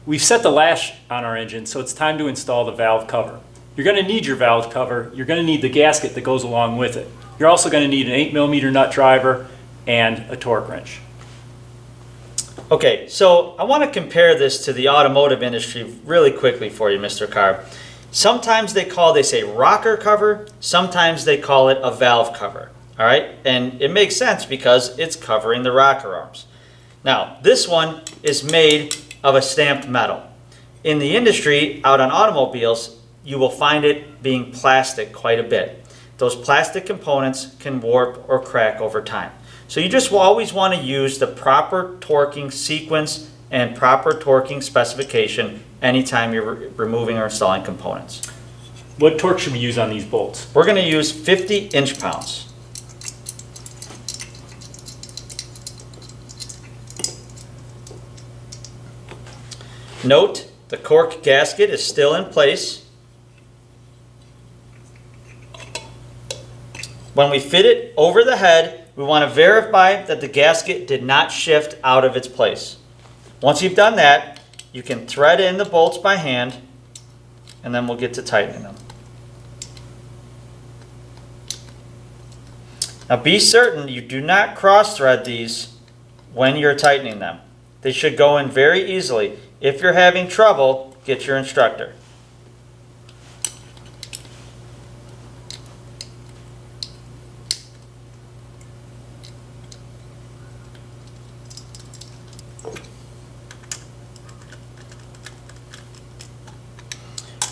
We've set the lash on our engine, so it's time to install the valve cover. You're going to need your valve cover. You're going to need the gasket that goes along with it. You're also going to need an 8mm nut driver and a torque wrench. Okay, so I want to compare this to the automotive industry really quickly for you, Mr. Carr. Sometimes they say rocker cover, sometimes they call it a valve cover. All right, and it makes sense because it's covering the rocker arms. Now, this one is made of a stamped metal. In the industry, out on automobiles, you will find it being plastic quite a bit. Those plastic components can warp or crack over time. So you just will always want to use the proper torquing sequence and proper torquing specification anytime you're removing or installing components. What torque should we use on these bolts? We're going to use 50 inch-pounds. Note, the cork gasket is still in place. When we fit it over the head, we want to verify that the gasket did not shift out of its place. Once you've done that, you can thread in the bolts by hand, and then we'll get to tightening them. Now be certain you do not cross thread these when you're tightening them. They should go in very easily. If you're having trouble, get your instructor.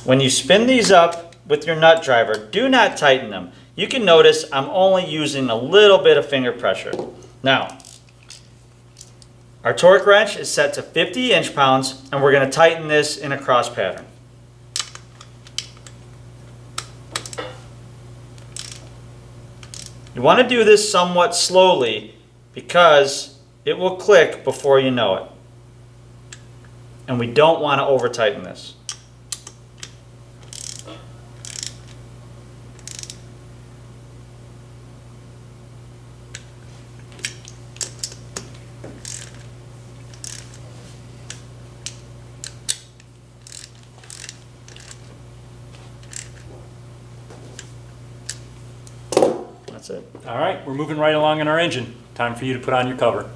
When you spin these up with your nut driver, do not tighten them. You can notice I'm only using a little bit of finger pressure. Now, our torque wrench is set to 50 inch-pounds, and we're going to tighten this in a cross pattern. You want to do this somewhat slowly because it will click before you know it. And we don't want to over-tighten this. That's it. All right, we're moving right along in our engine. Time for you to put on your cover.